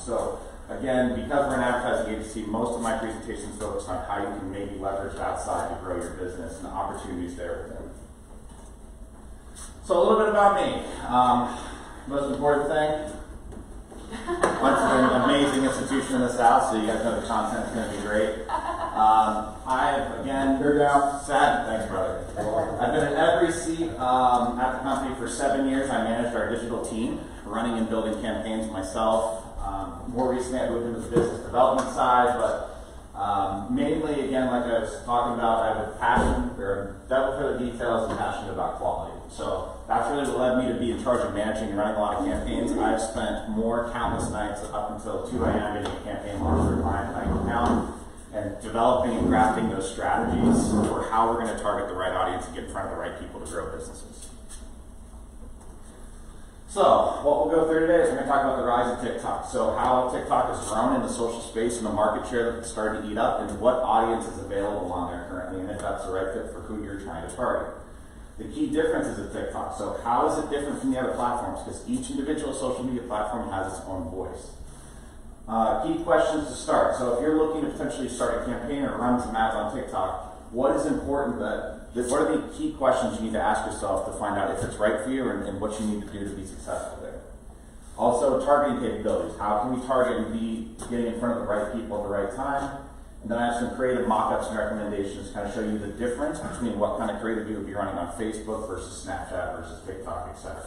So again, because we're an advertising agency, most of my presentation is focused on how you can maybe leverage that side to grow your business and the opportunities there within. So a little bit about me. Most important thing, went to an amazing institution in the South, so you guys know the content is going to be great. I've, again, thanks, brother. I've been in every seat at the company for 7 years. I managed our digital team, running and building campaigns myself. More recently, I moved into the business development side, but mainly, again, like I was talking about, I have a passion, or devil for the details, and passionate about quality. So that's really what led me to be in charge of managing and running a lot of campaigns. I've spent countless nights up until 2 a.m. getting a campaign launched for a client that I can count, and developing and crafting those strategies for how we're going to target the right audience and get in front of the right people to grow businesses. So what we'll go through today is we're going to talk about the rise of TikTok. So how TikTok has grown in the social space and the market share that it's starting to eat up, and what audience is available on there currently, and if that's the right fit for who you're trying to target. The key differences of TikTok. So how is it different from the other platforms? Because each individual social media platform has its own voice. Key questions to start. So if you're looking to potentially start a campaign or run some ads on TikTok, what is important what are the key questions you need to ask yourself to find out if it's right for you and what you need to do to be successful there? Also, targeting capabilities. How can we target and be getting in front of the right people at the right time? And then I have some creative mock-ups and recommendations to kind of show you the difference between what kind of creative you would be running on Facebook versus Snapchat versus TikTok, etc.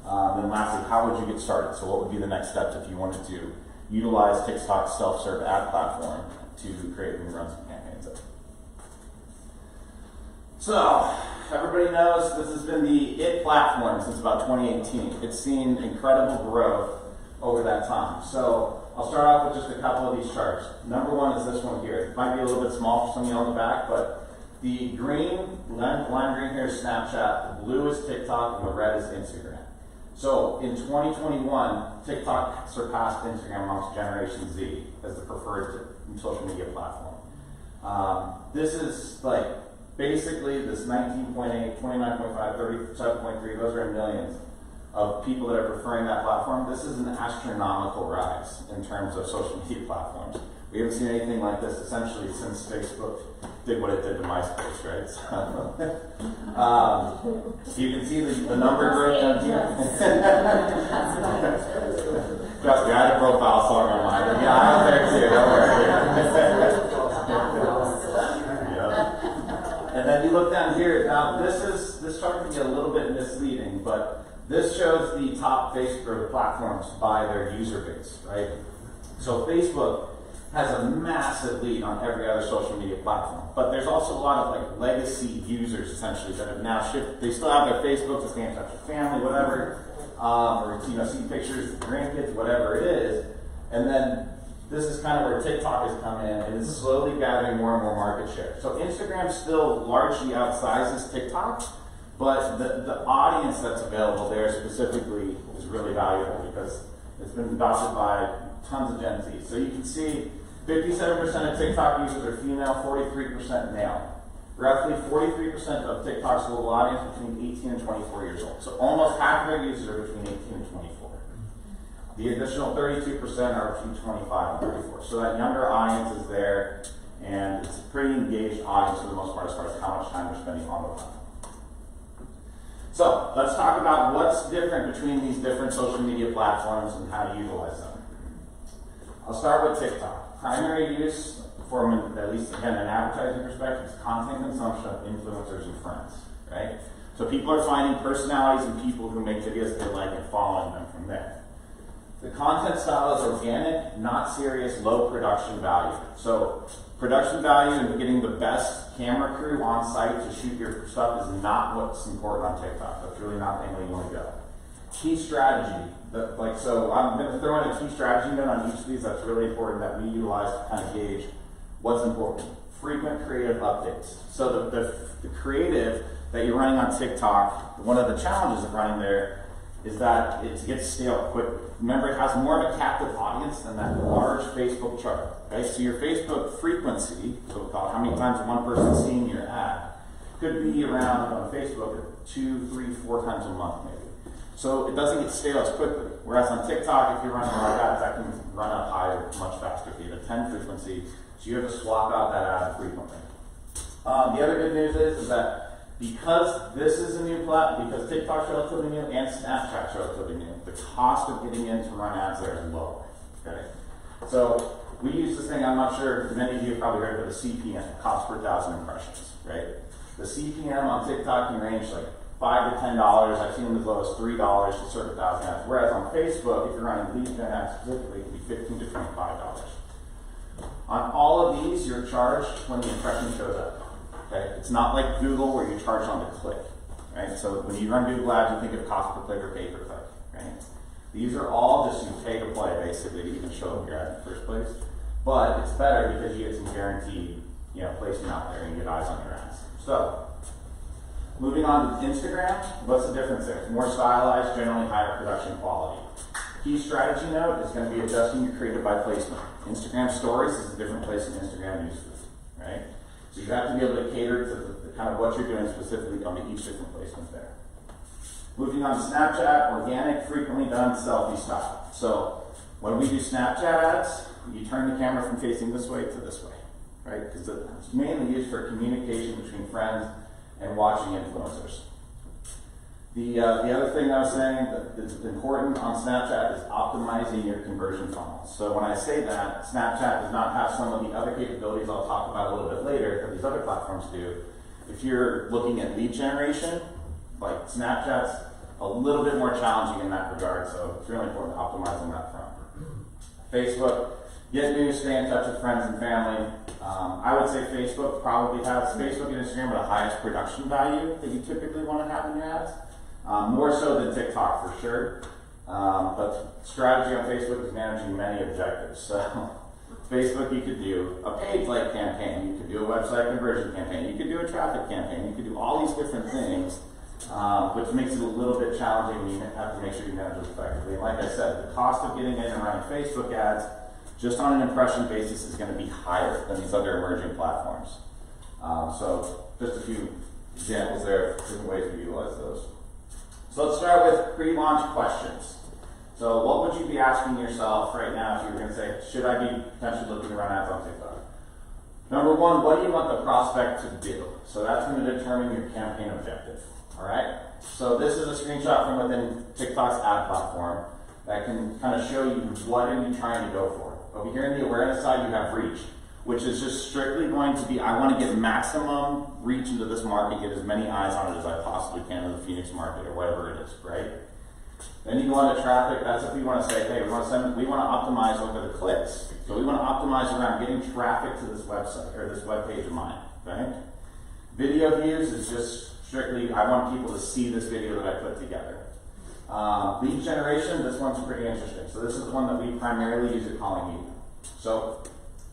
Then lastly, how would you get started? So what would be the next steps if you wanted to utilize TikTok's self-serve ad platform to create and run some campaigns? So everybody knows this has been the IT platform since about 2018. It's seen incredible growth over that time. So I'll start off with just a couple of these charts. Number one is this one here. It might be a little bit small for some of you on the back, but the lime green here is Snapchat, the blue is TikTok, and the red is Instagram. So in 2021, TikTok surpassed Instagram amongst Generation Z as the preferred social media platform. This is like basically this 19.8, 29.5, 37.3, those are in millions of people that are preferring that platform. This is an astronomical rise in terms of social media platforms. We haven't seen anything like this essentially since Facebook did what it did to MySpace, right? So you can see the number growth down here. Trust me, I had a profile song on mine. Yeah, I'm there too, don't worry. And then you look down here. Now this chart can get a little bit misleading, but this shows the top Facebook platforms by their user base, right? So Facebook has a massive lead on every other social media platform, but there's also a lot of like legacy users essentially that have now shifted. They still have their Facebook to stay in touch with family, whatever, or see pictures of grandkids, whatever it is. And then this is kind of where TikTok has come in, and it's slowly gathering more and more market share. So Instagram still largely outsizes TikTok, but the audience that's available there specifically is really valuable because it's been adopted by tons of Gen Z. So you can see 57% of TikTok users are female, 43% male. Roughly 43% of TikTok's global audience between 18 and 24 years old. So almost half of their users are between 18 and 24. The additional 32% are between 25 and 34. So that younger audience is there, and it's a pretty engaged audience for the most part as far as how much time they're spending on the platform. So let's talk about what's different between these different social media platforms and how to utilize them. I'll start with TikTok. Primary use, from at least again an advertising perspective, is content consumption of influencers and friends, right? So people are finding personalities and people who make videos they like and following them from there. The content style is organic, not serious, low production value. So production value and getting the best camera crew on site to shoot your stuff is not what's important on TikTok. That's really not the angle you want to go. Key strategy. So I'm going to throw in a key strategy note on each of these that's really important that we utilize to kind of gauge what's important. Frequent creative updates. So the creative that you're running on TikTok, one of the challenges of running there is that it gets stale quickly. Remember, it has more of a captive audience than that large Facebook chart. Okay? So your Facebook frequency, so we'll call it how many times one person's seeing your ad, could be around on Facebook 2, 3, 4 times a month maybe. So it doesn't get stale as quickly. Whereas on TikTok, if you're running live ads, that can run up higher much faster. If you have a 10 frequency, so you have to swap out that ad frequently. The other good news is that because this is a new platform, because TikTok's relatively new and Snapchat's relatively new, the cost of getting in to run ads there is lower. Okay? So we use this thing, I'm not sure, many of you have probably heard of the CPM, cost per 1,000 impressions, right? The CPM on TikTok can range like $5 to $10. I've seen them as low as $3 to serve 1,000 ads. Whereas on Facebook, if you're running lead gen ads specifically, it can be $15 to $25. On all of these, you're charged when the impression shows up. Okay? It's not like Google where you charge on the click. Right? So when you run Google ads, you think of cost per click or pay per click. Right? These are all just you pay to play basically to even show up your ad in the first place. But it's better because you get some guaranteed, placement out there and you get eyes on your ads. So moving on to Instagram, what's the difference there? It's more stylized, generally higher production quality. Key strategy note is going to be adjusting your creative by placement. Instagram stories is a different place than Instagram newsfeed, right? So you have to be able to cater to the kind of what you're doing specifically on each different placement there. Moving on to Snapchat, organic, frequently done, selfie style. So when we do Snapchat ads, you turn the camera from facing this way to this way, right? Because it's mainly used for communication between friends and watching influencers. The other thing I was saying that's important on Snapchat is optimizing your conversion funnel. So when I say that, Snapchat does not have some of the other capabilities I'll talk about a little bit later that these other platforms do. If you're looking at lead generation, like Snapchat's a little bit more challenging in that regard, so it's really important to optimize on that front. Facebook, get news, stay in touch with friends and family. I would say Facebook probably has, Facebook and Instagram are the highest production value that you typically want to have in your ads. More so than TikTok for sure. But strategy on Facebook is managing many objectives. So Facebook, you could do a page-like campaign, you could do a website conversion campaign, you could do a traffic campaign, you could do all these different things, which makes it a little bit challenging when you have to make sure you manage it effectively. And like I said, the cost of getting in and running Facebook ads just on an impression basis is going to be higher than these other emerging platforms. So just a few examples there of different ways to utilize those. So let's start with pre-launch questions. So what would you be asking yourself right now if you were going to say, should I be potentially looking to run ads on TikTok? Number one, what do you want the prospect to do? So that's going to determine your campaign objective. All right? So this is a screenshot from within TikTok's ad platform that can kind of show you what are you trying to go for. Over here in the awareness side, you have reach, which is just strictly going to be, I want to get maximum reach into this market, get as many eyes on it as I possibly can in the Phoenix market or whatever it is, right? Then you go on to traffic. That's if we want to say, hey, we want to optimize over the clicks. So we want to optimize around getting traffic to this website or this web page of mine, right? Video views is just strictly, I want people to see this video that I put together. Lead generation, this one's pretty interesting. So this is the one that we primarily use at Colling Media. So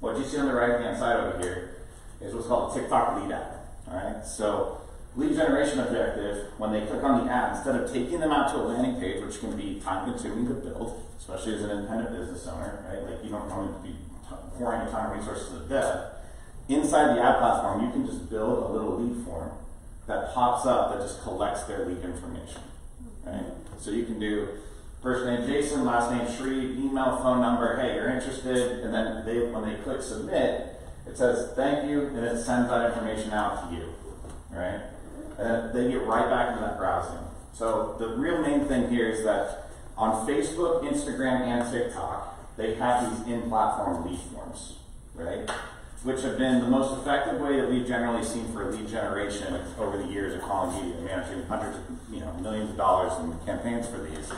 what you see on the right-hand side over here is what's called a TikTok lead ad. All right. So lead generation objective, when they click on the ad, instead of taking them out to a landing page, which can be time-consuming to build, especially as an independent business owner, right? Like you don't want to be pouring a ton of resources to dev. Inside the ad platform, you can just build a little lead form that pops up that just collects their lead information. Right? So you can do first name Jayson, last name Shreve, email, phone number, hey, you're interested, and then when they click submit, it says thank you, and it sends that information out to you, right? And they get right back into that browsing. So the real main thing here is that on Facebook, Instagram, and TikTok, they have these in-platform lead forms, right? Which have been the most effective way that we've generally seen for lead generation over the years of Colling Media, managing hundreds of millions of dollars in campaigns for these.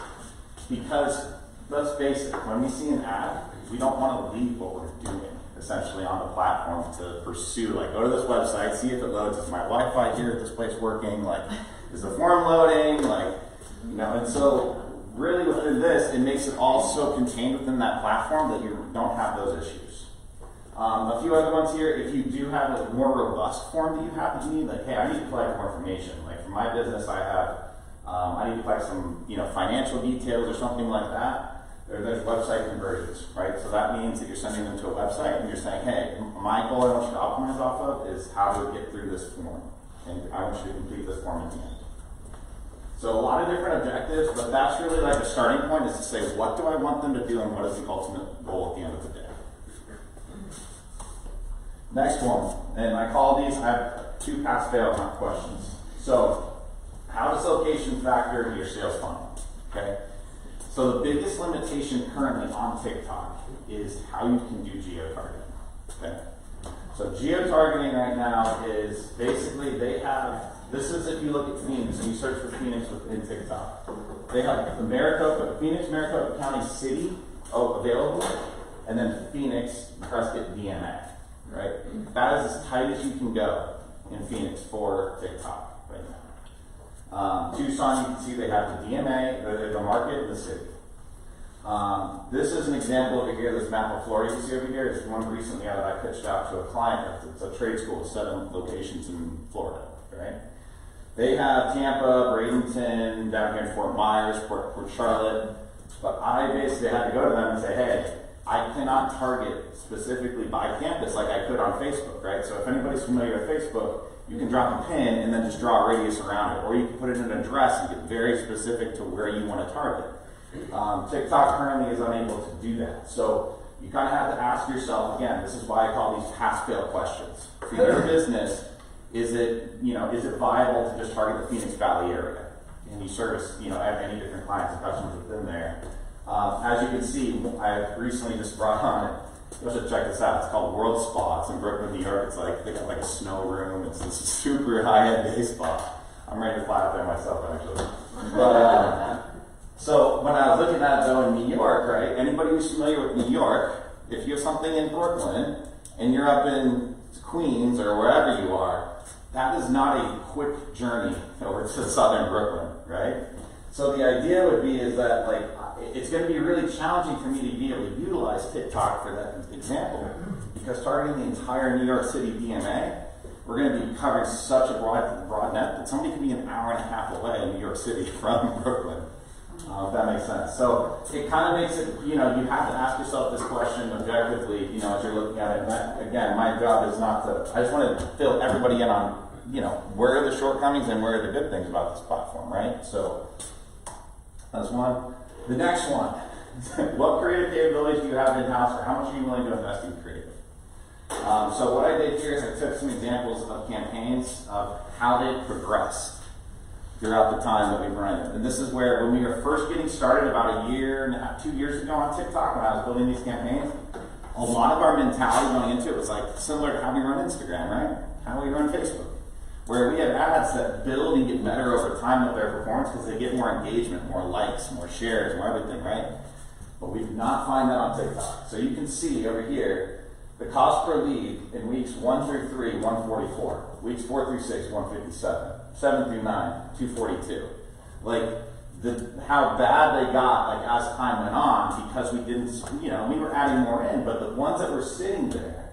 Because let's face it, when we see an ad, we don't want to leave what we're doing essentially on the platform to pursue, like go to this website, see if it loads, is my Wi-Fi here at this place working, like is the form loading, like, and so really within this, it makes it all so contained within that platform that you don't have those issues. A few other ones here, if you do have a more robust form that you have that you need, like, hey, I need to collect more information. Like for my business, I need to collect some, financial details or something like that. There's website conversions, right? So that means that you're sending them to a website and you're saying, hey, my goal I want you to optimize off of is how to get through this form. And I want you to complete this form at the end. So a lot of different objectives, but that's really like a starting point, is to say, what do I want them to do and what is the ultimate goal at the end of the day? Next one, and I call these, I have 2 pass-fail questions. So, how does location factor into your sales funnel? Okay. So the biggest limitation currently on TikTok is how you can do geo-targeting. Okay. So geo-targeting right now is basically they have, this is if you look at Phoenix and you search for Phoenix within TikTok. They have Phoenix, Maricopa County City available, and then Phoenix, Prescott, DMA. Right? That is as tight as you can go in Phoenix for TikTok right now. Tucson, you can see they have the DMA, the market, and the city. This is an example over here, this map of Florida you see over here. It's one recently that I pitched out to a client. It's a trade school with 7 locations in Florida. Right? They have Tampa, Bradenton, down here in Fort Myers, Port Charlotte. But I basically had to go to them and say, hey, I cannot target specifically by campus like I could on Facebook, right? So if anybody's familiar with Facebook, you can drop a pin and then just draw a radius around it. Or you can put it in an address and get very specific to where you want to target. TikTok currently is unable to do that. So you kind of have to ask yourself, again, this is why I call these pass-fail questions. For your business, is it viable to just target the Phoenix Valley area? And you service, any different clients and customers within there. As you can see, I recently just brought on, you should check this out, it's called World Spa. It's in Brooklyn, New York. It's like, they got like a snow room. It's this super high-end day spa. I'm ready to fly out there myself, actually. But, so when I was looking at it though in New York, right, anybody who's familiar with New York, if you have something in Brooklyn and you're up in Queens or wherever you are, that is not a quick journey over to southern Brooklyn, right? So the idea would be is that like, it's going to be really challenging for me to be able to utilize TikTok for that example, because targeting the entire New York City DMA, we're going to be covering such a broad net that somebody could be an hour and a half away in New York City from Brooklyn. If that makes sense. So it kind of makes it, you have to ask yourself this question objectively, as you're looking at it. And that, again, my job is not to, I just want to fill everybody in on, where are the shortcomings and where are the good things about this platform, right? So that's one. The next one, what creative capabilities do you have in-house, or how much are you willing to invest in creative? So what I did here is I took some examples of campaigns of how they progressed throughout the time that we've run it. And this is where, when we were first getting started about 1.5 years, 2 years ago on TikTok, when I was building these campaigns, a lot of our mentality going into it was like similar to how we run Instagram, right? How we run Facebook. Where we have ads that build and get better over time with their performance because they get more engagement, more likes, more shares, more everything, right? But we did not find that on TikTok. So you can see over here, the cost per lead in weeks 1 through 3, 144. Weeks 4 through 6, 157. 7 through 9, 242. Like, how bad they got, like, as time went on, because we didn't, we were adding more in, but the ones that were sitting there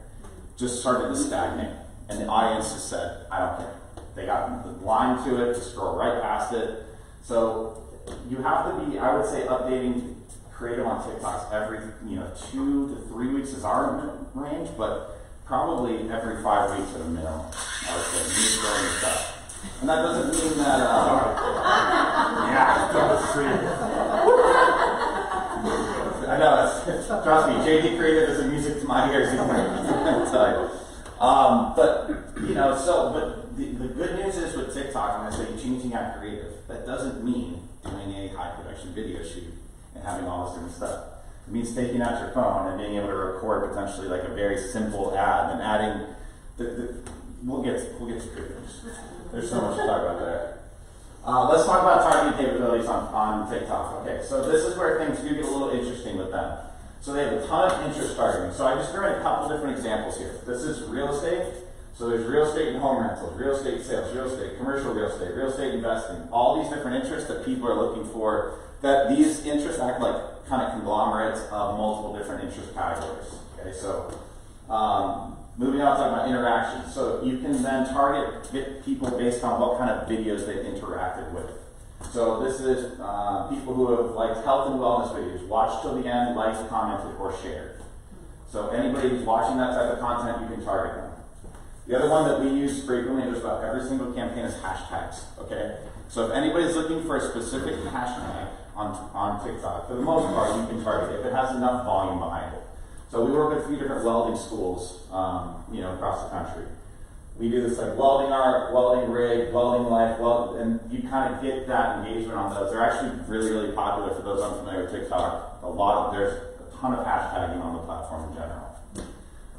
just started to stagnate. And the audience just said, I don't care. They got the line to it, just scroll right past it. So you have to be, I would say, updating creative on TikToks every, 2 to 3 weeks is our range, but probably every 5 weeks at a minimum, I would say. You need to grow your stuff. And that doesn't mean that, I know, trust me, JD Creative is music to my ears. But the good news is with TikTok, when I say changing out creative, that doesn't mean doing a high production video shoot and having all this different stuff. It means taking out your phone and being able to record potentially like a very simple ad and adding we'll get to creatives. There's so much to talk about there. Let's talk about targeting capabilities on TikTok. Okay, so this is where things do get a little interesting with them. So they have a ton of interest targeting. So I just threw in a couple different examples here. This is real estate. So there's real estate and home rentals, real estate sales, real estate, commercial real estate investing, all these different interests that people are looking for, that these interests act like kind of conglomerates of multiple different interest categories. Okay, so moving on to talk about interactions. So you can then get people based on what kind of videos they've interacted with. So this is people who have liked health and wellness videos, watched till the end, liked, commented, or shared. So anybody who's watching that type of content, you can target them. The other one that we use frequently in just about every single campaign is hashtags, okay? So if anybody's looking for a specific hashtag on TikTok, for the most part, you can target it if it has enough volume behind it. So we work with a few different welding schools, across the country. We do this like welding art, welding rig, welding life, and you kind of get that engagement on those. They're actually really, really popular for those unfamiliar with TikTok. There's a ton of hashtagging on the platform in general.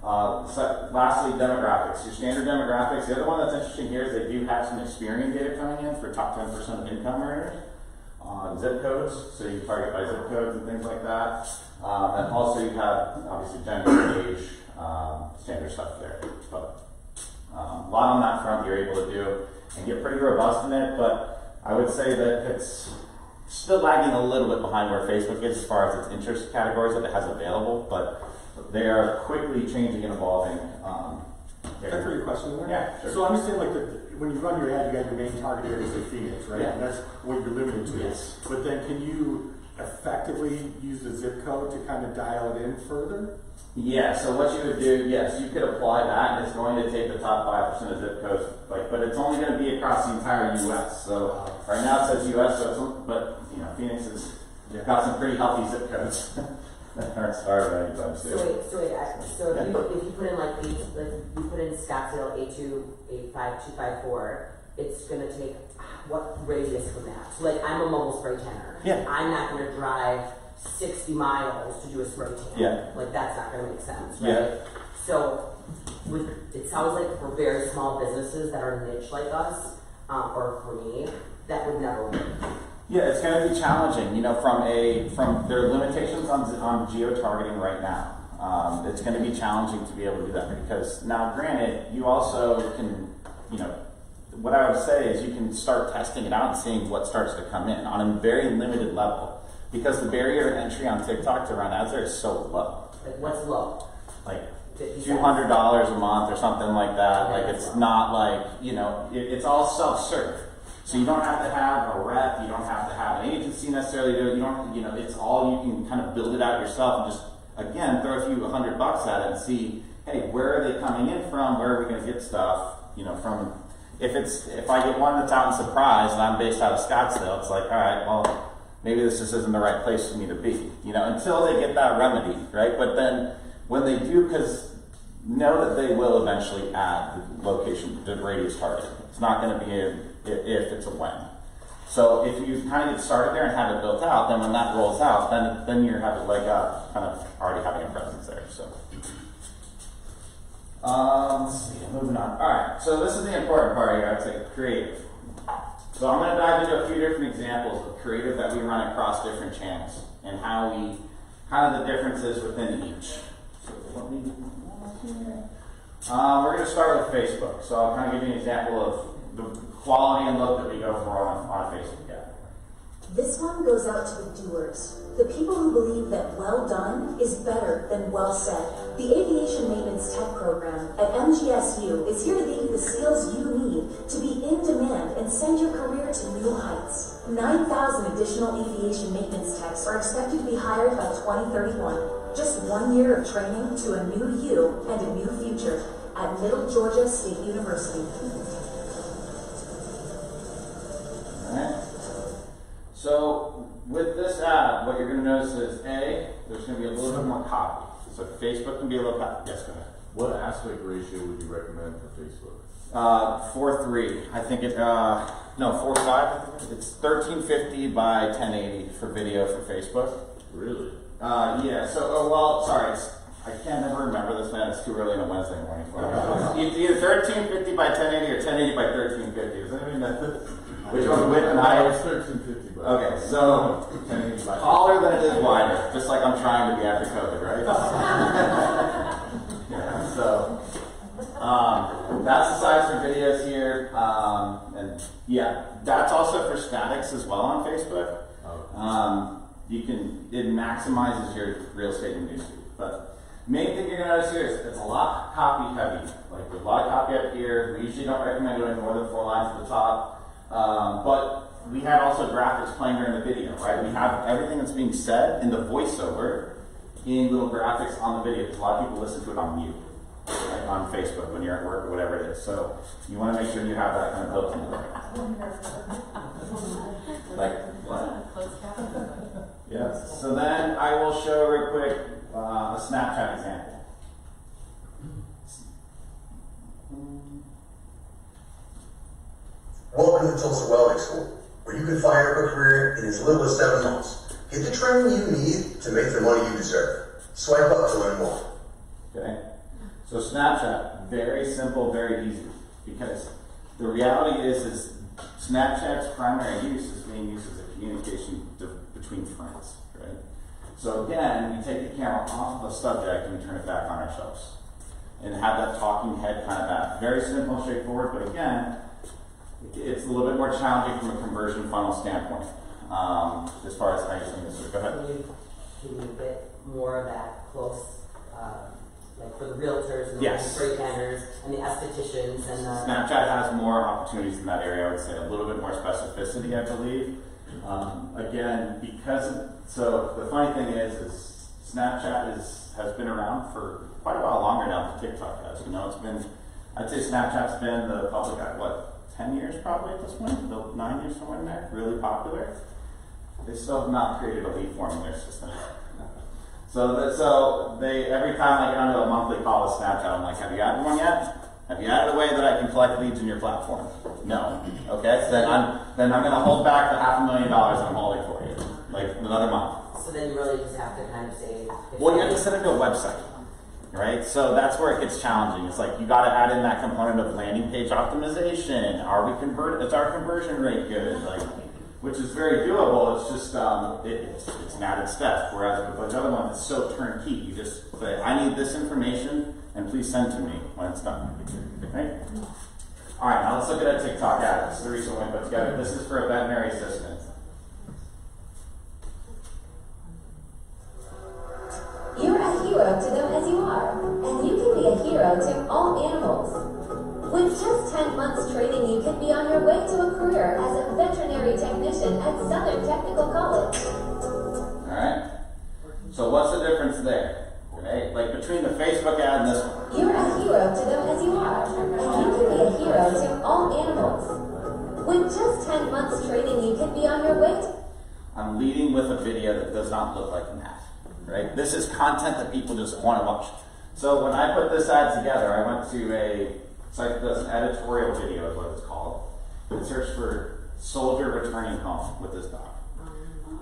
Lastly, demographics. Your standard demographics. The other one that's interesting here is they do have some Experian data coming in for top 10% of income earners on zip codes. So you target by zip codes and things like that. And also you have obviously gender, age, standard stuff there. But a lot on that front you're able to do and get pretty robust in it. But I would say that it's still lagging a little bit behind where Facebook is as far as its interest categories that it has available. But they are quickly changing and evolving. Can I throw your question in there? Yeah, sure. So I understand when you run your ad, you got your main target area, say Phoenix, right? Yeah. And that's what you're limited to. Yes. But then can you effectively use the zip code to kind of dial it in further? Yeah, so what you would do, yes, you could apply that, and it's going to take the top 5% of zip codes, but it's only going to be across the entire U.S. So right now it says U.S., but Phoenix has got some pretty healthy zip codes. That aren't started anytime soon. So if you put in like you put in Scottsdale 8285254, it's gonna take what radius from that? So like I'm a mobile spray tanner. Yeah. I'm not gonna drive 60 miles to do a spray tan. Yeah. Like that's not gonna make sense, right? Yeah. So it sounds like for very small businesses that are niche like us, or for me, that would never work. Yeah, it's going to be challenging, from there are limitations on geo-targeting right now. It's going to be challenging to be able to do that because now, granted, you also can, what I would say is you can start testing it out and seeing what starts to come in on a very limited level because the barrier to entry on TikTok to run ads there is so low. Like what's low? Like $200 a month or something like that. Like it's not like, it's all self-serve. So you don't have to have a rep, you don't have to have an agency necessarily do it, it's all you can kind of build it out yourself and just, again, throw a few $100 at it and see, hey, where are they coming in from, where are we going to get stuff, from, if I get one that's out in Surprise and I'm based out of Scottsdale, it's like, all right, well, maybe this just isn't the right place for me to be, until they get that remedy, right? But then when they do, because know that they will eventually add the location, the radius targeting. It's not going to be if, it's a when. So if you kind of get started there and have it built out, then when that rolls out, then you're having like kind of already having a presence there. So let's see, moving on. All right, so this is the important part here. I'd say creative. So I'm going to dive into a few different examples of creative that we run across different channels and how we kind of the differences within each. So let me we're going to start with Facebook. So I'll kind of give you an example of the quality and look that we go for on Facebook. Yeah. This one goes out to the doers, the people who believe that well done is better than well said. The Aviation Maintenance Tech Program at MGSU is here to give you the skills you need to be in demand and send your career to new heights. 9,000 additional aviation maintenance techs are expected to be hired by 2031. Just 1 year of training to a new you and a new future at Middle Georgia State University. Alright. So with this ad, what you're going to notice is there's going to be a little bit more copy. So Facebook can be a little copy. Yes, go ahead. What aspect ratio would you recommend for Facebook? 4:3. I think it. No, 4:5. It's 1350 by 1080 for video for Facebook. Really? Yeah. So, sorry. I can't never remember this, man. It's too early on a Wednesday morning. It's either 1350 by 1080 or 1080 by 1350. Does anybody know which one width and height? It's 1350 by. Okay, so 1080 by. taller than it is wider, just like I'm trying to be after COVID, right? Yeah. So that's the size for videos here, and yeah, that's also for statics as well on Facebook. It maximizes your real estate and newsfeed. But main thing you're gonna notice here is it's a lot copy heavy. Like there's a lot of copy up here. We usually don't recommend going more than 4 lines at the top. But we had also graphics playing during the video, right? We have everything that's being said in the voiceover in little graphics on the video because a lot of people listen to it on mute, like on Facebook when you're at work or whatever it is. So you want to make sure you have that kind of built in there. Like, what? Closed captioning. Yeah. So then I will show real quick a Snapchat example. Welcome to Tulsa Welding School, where you can fire up a career in as little as 7 months. Get the training you need to make the money you deserve. Swipe up to learn more. Okay. So Snapchat, very simple, very easy, because the reality is Snapchat's primary use is being used as a communication between friends, right? So again, we take the camera off of the subject and we turn it back on ourselves, and have that talking head kind of back. Very simple, straightforward, but again, it's a little bit more challenging from a conversion funnel standpoint, as far as how you're doing this. Go ahead. Can you get more of that close, like for the realtors and the Yes. spray painters and the estheticians and the... Snapchat has more opportunities in that area. I would say a little bit more specificity, I believe. Again, so the funny thing is Snapchat has been around for quite a while longer now than TikTok has. You know, I'd say Snapchat's been the public, 10 years probably at this point, 9 years, somewhere in there, really popular. They still have not created a lead form in their system. So they every time I get onto a monthly call with Snapchat, I'm like, have you added one yet? Have you added a way that I can collect leads in your platform? No. Okay, so then I'm gonna hold back the $500,000 I'm holding for you, like another month. So then you really just have to kind of say... Well, you have to send it to a website, right? So that's where it gets challenging. It's like you got to add in that component of landing page optimization. Is our conversion rate good? Like, which is very doable. It's just it's an added step. Whereas with the other one, it's so turnkey. You just say, I need this information, and please send to me when it's done. Right? All right, now let's look at a TikTok ad. This is the recent one we put together. This is for a veterinary assistant. You're a hero to them as you are, and you can be a hero to all animals. With just 10 months training, you can be on your way to a career as a veterinary technician at Southern Technical College. All right. So what's the difference there? Okay, like between the Facebook ad and this one. You're a hero to them as you are, and you can be a hero to all animals. With just 10 months training, you can be on your way to... I'm leading with a video that does not look like that. Right? This is content that people just want to watch. So when I put this ad together, I went to a site that does an editorial video, is what it's called, and searched for soldier returning home with this dog.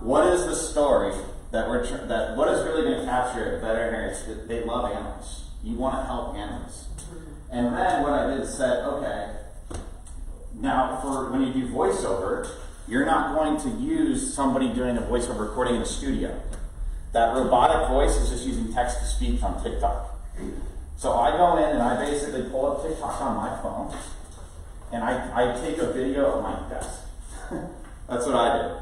What is the story what is really going to capture veterinarians? They love animals. You want to help animals. And then what I did is said, okay, now for when you do voiceover, you're not going to use somebody doing a voiceover recording in a studio. That robotic voice is just using text to speech on TikTok. So I go in and I basically pull up TikTok on my phone, and I take a video of my desk. That's what I did.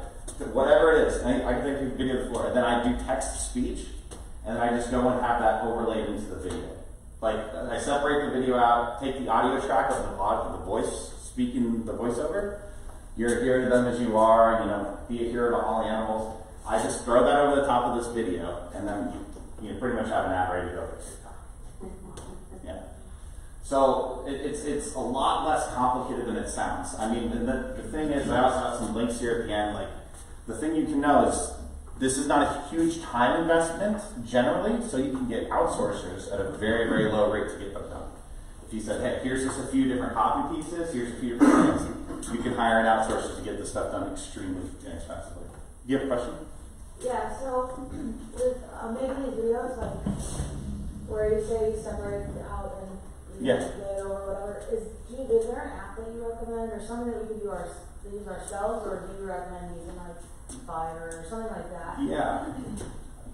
Whatever it is, I can take a video of the floor, and then I do text to speech, and then I just go and have that overlaid into the video. Like, I separate the video out, take the audio track of the voice speaking the voiceover. You're a hero to them as you are, be a hero to all animals. I just throw that over the top of this video, and then you pretty much have an ad ready to go for TikTok. Yeah. So it's a lot less complicated than it sounds. I mean, the thing is, I also have some links here at the end. Like, the thing you can know is this is not a huge time investment generally, so you can get outsourcers at a very, very low rate to get them done. If you said, hey, here's just a few different copy pieces, here's a few different things, you can hire an outsourcer to get this stuff done extremely inexpensively. Do you have a question? Yeah, so with making these videos, like where you say you separate it out and Yeah. video or whatever, is there an app that you recommend or something that we could use ourselves, or do you recommend using like Fire or something like that? Yeah.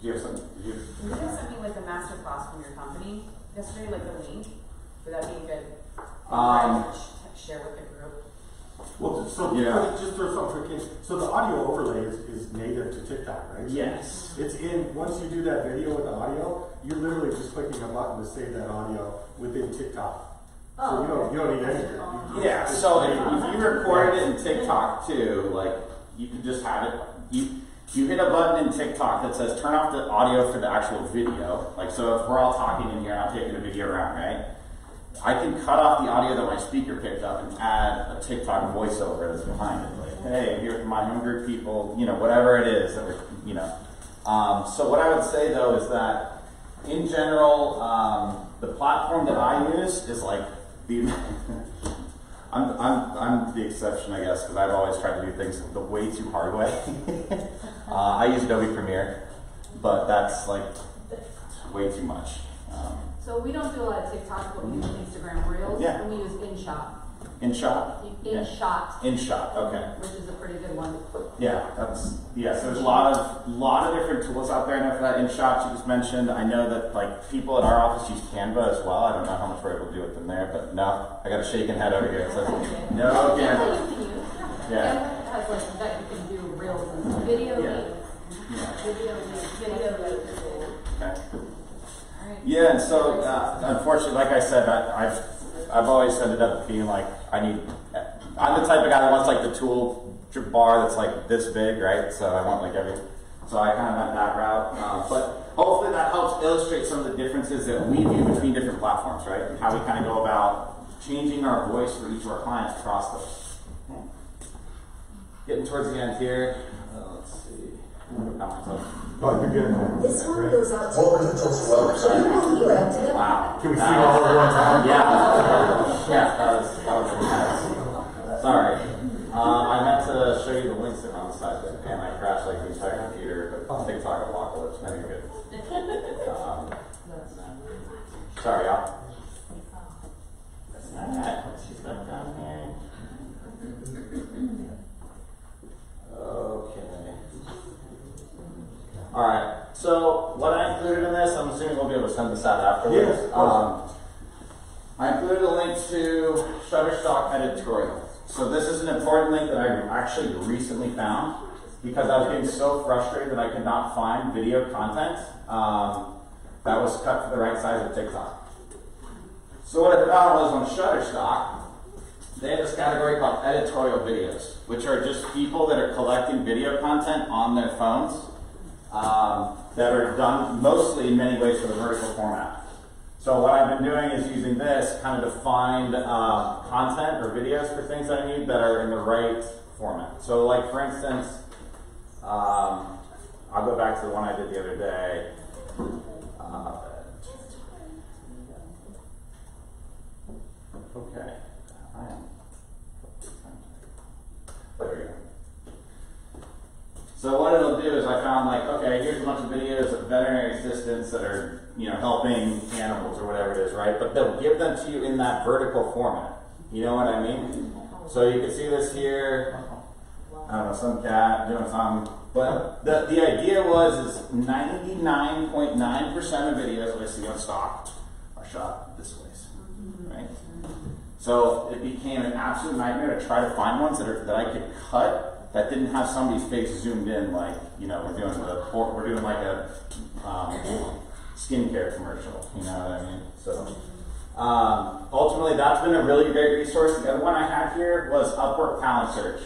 Do you have something? You guys sent me like a master class from your company yesterday, like the link. Would that be a good share with the group? Well, so Yeah. just for some clarification, so the audio overlay is native to TikTok, right? Yes. It's once you do that video with the audio, you're literally just clicking a button to save that audio within TikTok. Oh, So you don't need anything. Yeah, so if you recorded it in TikTok too, like, you could just have it, you hit a button in TikTok that says turn off the audio for the actual video. Like, so if we're all talking in here and I'm taking a video around, right? I can cut off the audio that my speaker picked up and add a TikTok voiceover that's behind it. Like, hey, I'm here for my hungry people, you know, whatever it is that we're, you know. So what I would say though is that in general, the platform that I use is like the I'm the exception, I guess, because I've always tried to do things the way too hard way. I use Adobe Premiere, but that's like way too much. So we don't do a lot of TikTok, but we use Instagram Reels, Yeah. and we use InShot. InShot? InShot, InShot, okay. which is a pretty good one. Yeah, so there's a lot of different tools out there. I know for that InShot you just mentioned. I know that like people at our office use Canva as well. I don't know how much we're able to do with them there, but no, I got a shaking head over here. So no Canva. Yeah. Canva has like that you can do Reels and video Yeah. leads. Video leads. Okay. Yeah, and so unfortunately, like I said, I've always ended up being like I'm the type of guy that wants like the tool bar that's like this big, right? So I want like so I kind of went that route. But hopefully that helps illustrate some of the differences that we view between different platforms, right? And how we kind of go about changing our voice for each of our clients across those. Getting towards the end here. Let's see. This one goes out to Welcome to Tulsa Wellness. Wow. Can we see all at one time? Yeah. Yeah, that was intense. Sorry. I meant to show you the links that are on the side there, and I crashed like the entire computer, but TikTok apocalypse. Now you're good. Sorry, y'all. Alright, let's see that down here. Okay. Alright, so what I included in this, I'm assuming we'll be able to send this out afterwards. Yes. I included a link to Shutterstock editorial. So this is an important link that I actually recently found because I was getting so frustrated that I could not find video content that was cut to the right size of TikTok. So what I found was on Shutterstock, they have this category called editorial videos, which are just people that are collecting video content on their phones that are done mostly in many ways for the vertical format. So what I've been doing is using this kind of to find content or videos for things that I need that are in the right format. So like for instance, I'll go back to the one I did the other day. Okay, there we go. So what it'll do is I found like, okay, here's a bunch of videos of veterinary assistants that are, you know, helping animals or whatever it is, right? But they'll give them to you in that vertical format. You know what I mean? So you can see this here. I don't know, some cat doing something. But the idea was is 99.9% of videos that I see on stock are shot this way, right? So it became an absolute nightmare to try to find ones that I could cut that didn't have somebody's face zoomed in, like, you know, we're doing like a skincare commercial, you know what I mean? So ultimately that's been a really great resource. The other one I had here was Upwork Talent Search.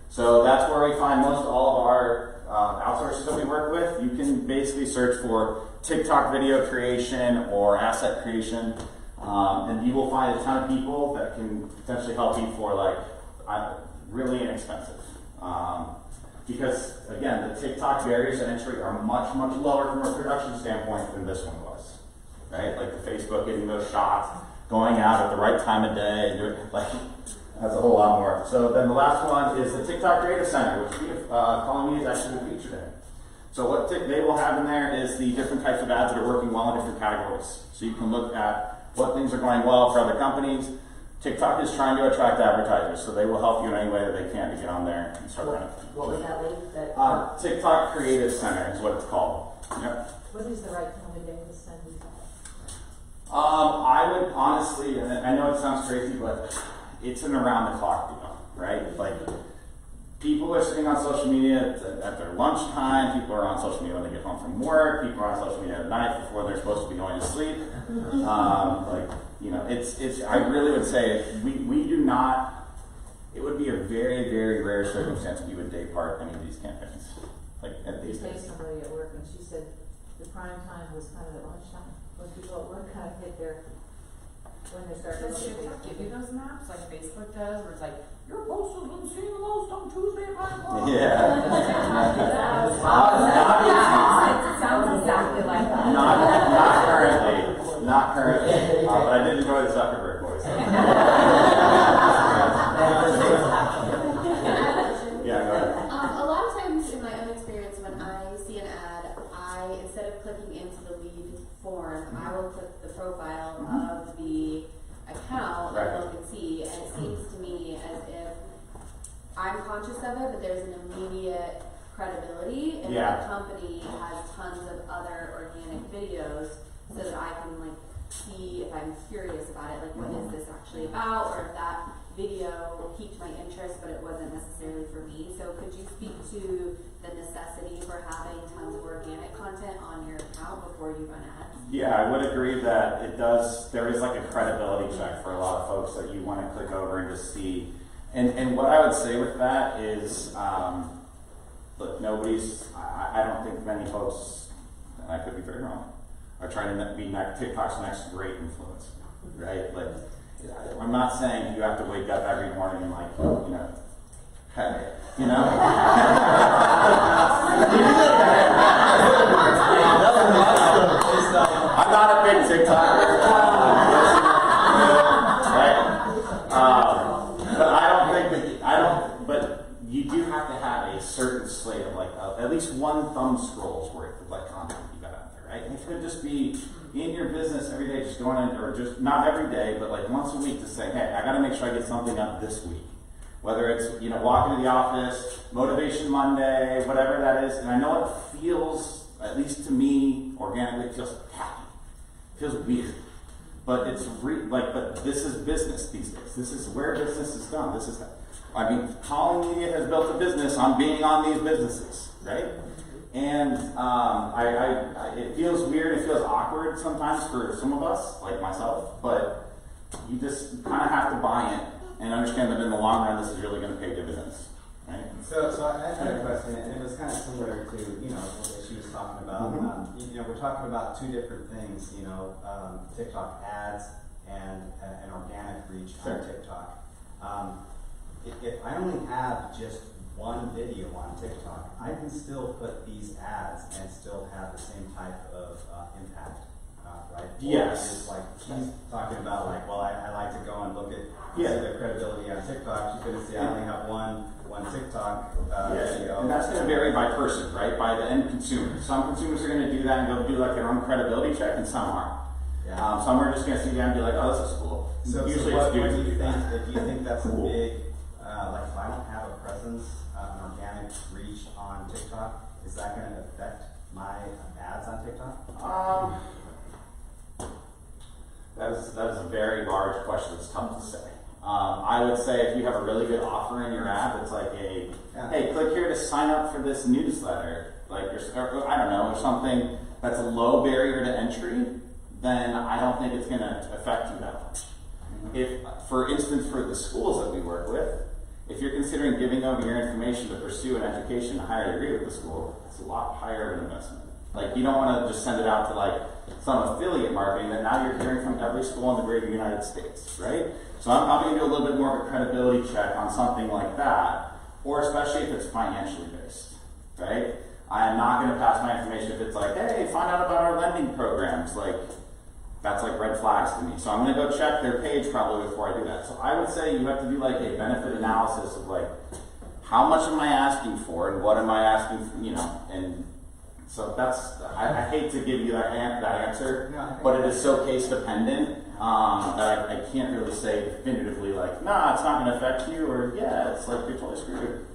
So that's where we find most all of our outsourcers that we work with. You can basically search for TikTok video creation or asset creation, and you will find a ton of people that can potentially help you for like really inexpensive. Because again, the TikTok barriers to entry are much, much lower from a production standpoint than this one was, right? Like the Facebook getting those shots, going out at the right time of day, and doing like that's a whole lot more. So then the last one is the TikTok Creative Center, which we have, Colling Media is actually featured in. So what they will have in there is the different types of ads that are working well in different categories. So you can look at what things are going well for other companies. TikTok is trying to attract advertisers, so they will help you in any way that they can to get on there and start running. What was that link? TikTok Creative Center is what it's called. Yep. What is the right time of day to send these out? I would honestly, and I know it sounds crazy, but it's an around the clock deal, right? Like people are sitting on social media at their lunchtime. People are on social media when they get home from work. People are on social media at night before they're supposed to be going to sleep. Like, you know, it's. I really would say we do not. It would be a very, very rare circumstance that you would day part any of these campaigns, like at these days. Somebody at work and she said the prime time was kind of at lunchtime when people at work kind of hit their when they start to Does look TikTok at give you those maps like Facebook does, where it's like, your post has been seen the most on Tuesday at 5 o'clock? Yeah. It sounds exactly like that. Not currently, but I did enjoy the Zuckerberg voice. Yeah, go ahead. A lot of times in my own experience, when I see an ad, instead of clicking into the lead form, I will click the profile of the account and look and see, and it seems to me as if I'm conscious of it, but there's an immediate credibility, and Yeah. the company has tons of other organic videos, so that I can like see if I'm curious about it, like what is this actually about, or if that video piqued my interest, but it wasn't necessarily for me. So could you speak to the necessity for having tons of organic content on your account before you run ads? Yeah, I would agree that there is like a credibility check for a lot of folks that you want to click over and just see. And what I would say with that is, look, I don't think many folks, and I could be very wrong, are trying to be TikTok's next great influence, right? Like, I'm not saying you have to wake up every morning and like, hey, I'm not a big TikToker, right? But you do have to have a certain slate of like, at least one thumb scroll's worth of like content you got out there, right? And it could just be in your business every day, just going in, or just not every day, but like once a week to say, hey, I got to make sure I get something up this week. Whether it's, walking to the office, Motivation Monday, whatever that is. And I know it feels, at least to me, organically, it feels tacky. It feels weird. But it's but this is business these days. This is where business is done. Colling Media has built a business on being on these businesses, right? And it feels weird, it feels awkward sometimes for some of us, like myself, but you just kind of have to buy in and understand that in the long run, this is really going to pay dividends, right? So I had a question, and it was kind of similar to, what she was talking about. We're talking about two different things, TikTok ads and an organic reach on TikTok. If I only have just one video on TikTok, I can still put these ads and still have the same type of impact, right? Yes. Like she's talking about, like, well, I like to go and look at see the credibility on TikTok. She's going to see I only have one TikTok video. And that's going to vary by person, right? By the end consumer. Some consumers are going to do that and go do like their own credibility check, and some aren't. Yeah. Some are just going to see that and be like, oh, this is cool. So usually what it's do dudes you who do think? that. If you think that's a big, like if I don't have a presence, an organic reach on TikTok, is that going to affect my ads on TikTok? That is a very large question. It's tough to say. I would say if you have a really good offer in your ad, it's like hey, click here to sign up for this newsletter, or I don't know, or something that's a low barrier to entry, then I don't think it's going to affect you that much. If, for instance, for the schools that we work with, if you're considering giving over your information to pursue an education, a higher degree with the school, it's a lot higher of an investment. Like, you don't want to just send it out to like some affiliate marketing that now you're hearing from every school in the greater United States, right? So I'm going to do a little bit more of a credibility check on something like that, or especially if it's financially based, right? I am not going to pass my information if it's like, hey, find out about our lending programs. Like, that's like red flags to me. So I'm going to go check their page probably before I do that. So I would say you have to do like a benefit analysis of like, how much am I asking for and what am I asking for, and so I hate to give you that answer, but it is so case dependent that I can't really say definitively like, nah, it's not going to affect you, or yeah, it's like you're totally screwed.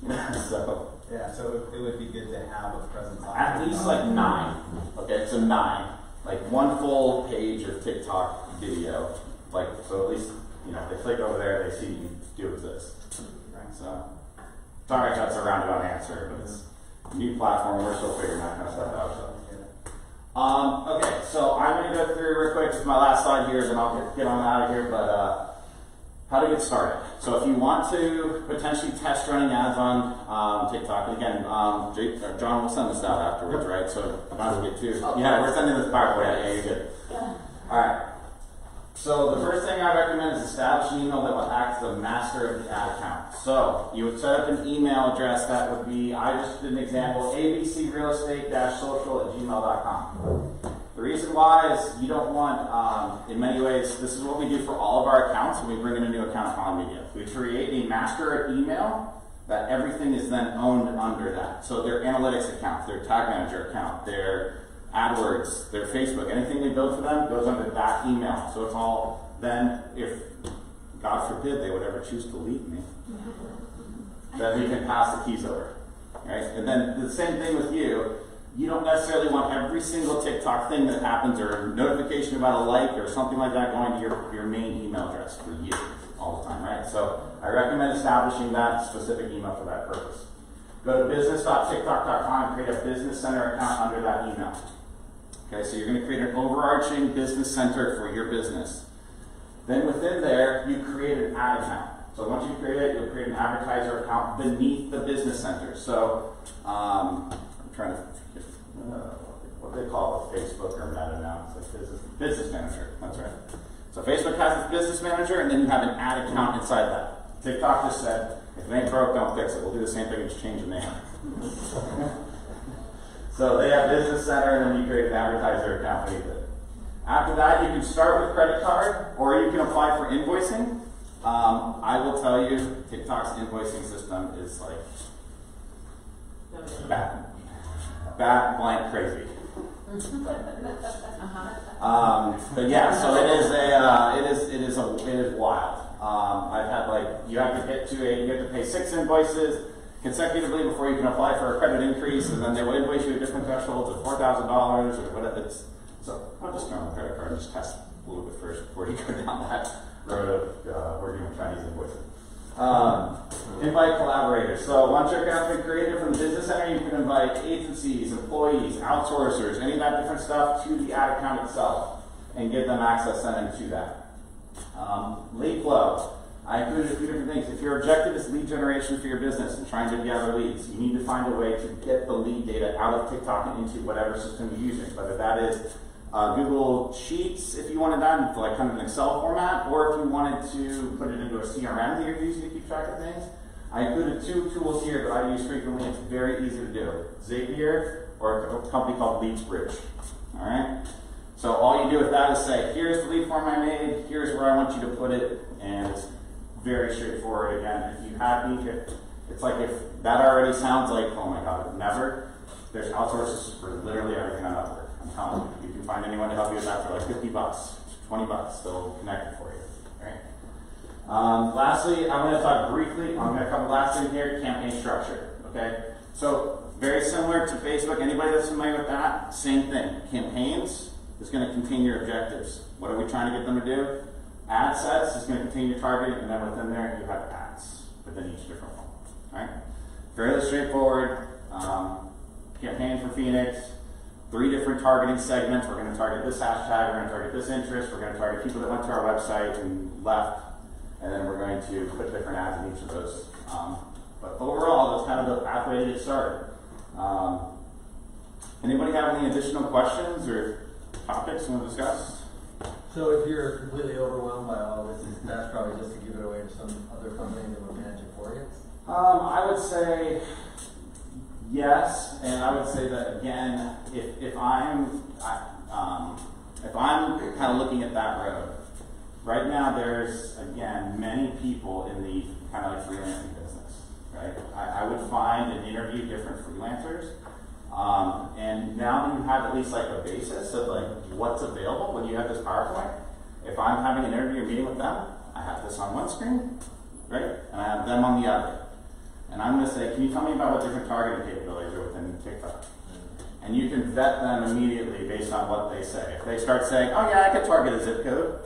So it would be good to have a presence on at least like 9. Okay, so 9. Like one full page of TikTok video. Like, so at least, if they click over there, they see you do exist. Right? So, sorry that's a roundabout answer, but it's a new platform, we're still figuring that kind of stuff out. Okay, so I'm going to go through real quick. This is my last slide here, then I'll get on out of here, but how to get started. So if you want to potentially test running ads on TikTok, and again, John will send this out afterwards, right? So I might as well get to, yeah, we're sending this PowerPoint. Yeah, you're good. All right. So the first thing I recommend is establish an email that will act as the master of the ad account. So you would set up an email address that would be, I just did an example, abcrealestate-social@gmail.com. The reason why is you don't want, in many ways, this is what we do for all of our accounts when we bring in a new account of Colling Media. We create a master email that everything is then owned under that. So their analytics account, their tag manager account, their AdWords, their Facebook, anything we build for them goes under that email. So it's all then, if God forbid they would ever choose to leave me, then we can pass the keys over, right? And then the same thing with you. You don't necessarily want every single TikTok thing that happens or notification about a like or something like that going to your main email address for you all the time, right? So I recommend establishing that specific email for that purpose. Go to business.tiktok.com and create a business center account under that email. Okay, so you're going to create an overarching business center for your business. Then within there, you create an ad account. So once you create it, you'll create an advertiser account beneath the business center. So I'm trying to what they call it, Facebook or Meta now. It's like business manager. That's right. So Facebook has its business manager, and then you have an ad account inside that. TikTok just said, if it ain't broke, don't fix it. We'll do the same thing, just change the name. So they have business center, and then you create an advertiser account beneath it. After that, you can start with credit card, or you can apply for invoicing. I will tell you, TikTok's invoicing system is like bad, blank, crazy. But yeah, so it is wild. I've had you have to pay 6 invoices consecutively before you can apply for a credit increase, and then they will invoice you at different thresholds of $4,000 or whatever. So I'll just turn on the credit card and just test a little bit first before you go down that road of working with Chinese invoicing. Invite collaborators. So once your account's been created from the business center, you can invite agencies, employees, outsourcers, any of that different stuff to the ad account itself and give them access then into that. Lead flow. I included a few different things. If your objective is lead generation for your business and trying to gather leads, you need to find a way to get the lead data out of TikTok and into whatever system you're using, whether that is Google Sheets, if you wanted that in like kind of an Excel format, or if you wanted to put it into a CRM that you're using to keep track of things. I included 2 tools here that I use frequently. It's very easy to do. Zapier or a company called LeadsBridge. All right. So all you do with that is say, here's the lead form I made, here's where I want you to put it, and it's very straightforward. Again, if you have it's like if that already sounds like, oh my God, never. There's outsources for literally everything on Upwork. I'm telling you, you can find anyone to help you with that for like $50, $20. They'll connect it for you. Right? Lastly, I'm going to talk briefly. I'm going to cover last thing here: campaign structure. Okay, so very similar to Facebook. Anybody that's familiar with that, same thing. Campaigns is going to contain your objectives. What are we trying to get them to do? Ad sets is going to contain your target, and then within there you have ads within each different one. All right, fairly straightforward. Campaign for Phoenix. 3 different targeting segments. We're going to target this hashtag, we're going to target this interest, we're going to target people that went to our website and left, and then we're going to put different ads in each of those. But overall, that's kind of the pathway to get started. Anybody have any additional questions or topics you want to discuss? So if you're completely overwhelmed by all this, that's probably just to give it away to some other company that will manage it for you? I would say yes, and I would say that again, if I'm kind of looking at that road, right now there's again many people in the kind of like freelancing business, right? I would find and interview different freelancers, and now that you have at least like a basis of like what's available when you have this PowerPoint, if I'm having an interview or meeting with them, I have this on one screen, right, and I have them on the other. And I'm going to say, can you tell me about what different targeting capabilities are within TikTok? And you can vet them immediately based on what they say. If they start saying, oh yeah, I could target a zip code.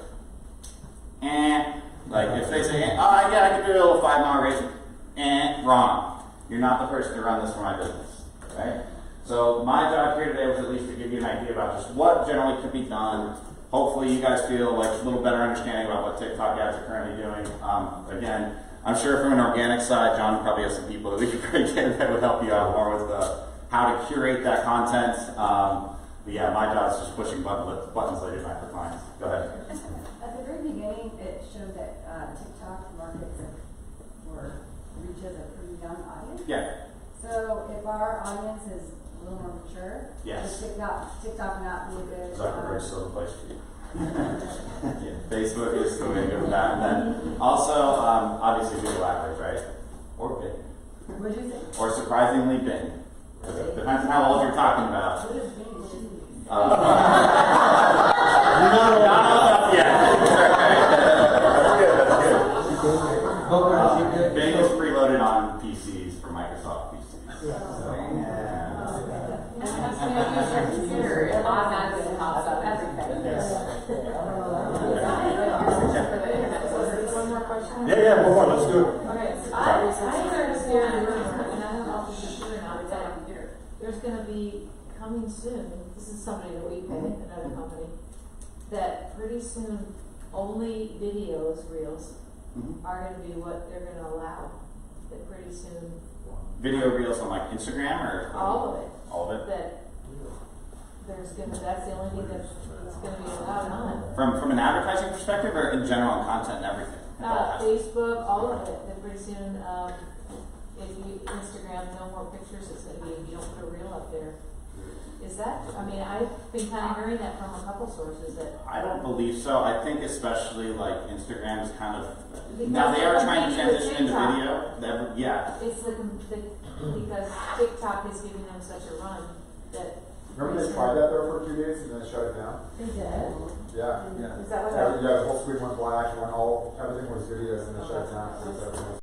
Like if they say, oh yeah, I could do a little 5-mile radius. Wrong. You're not the person to run this for my business, right? So my job here today was at least to give you an idea about just what generally could be done. Hopefully you guys feel like a little better understanding about what TikTok ads are currently doing. Again, I'm sure from an organic side, John probably has some people that we could bring in that would help you out more with how to curate that content. But yeah, my job is just pushing buttons late at night for clients. Go ahead. At the beginning, it showed that TikTok markets or reaches a pretty young audience. Yeah. So if our audience is a little more mature, Yes. would TikTok not be a good. Zuckerberg's still the place for you. Yeah, Facebook is the way to go with that. And then also, obviously, Google AdWords, right? Or Bing. What'd you say? Or surprisingly, Bing. Depends on how old you're talking about. What is Bing? Not enough yet. Bing is preloaded on PCs for Microsoft PCs. So, It automatically pops up everything. One more question? Yeah, one more, let's do it. Okay, I understand, and I don't know if this is true or not, but there's gonna be coming soon, this is somebody that we pay, another company, that pretty soon only videos, reels, are gonna be what they're gonna allow. That pretty soon, video reels on like Instagram or all of it, all of it. that that's the only thing that's gonna be allowed on. From an advertising perspective or in general content and everything? It all has to- Facebook, all of it, that pretty soon, if you, Instagram, no more pictures, it's gonna be, if you don't put a reel up there. Is that, I mean, I've been kind of hearing that from a couple sources that. I don't believe so. I think especially like Instagram is kind of Because now they are they're trying to competing with transition into TikTok. video. Yeah. It's because TikTok is giving them such a run that. Remember they tried that there for a few days and then shut it down? They did. Yeah. Is that what Yeah, the whole screen went black and everything was videos and then shut it down.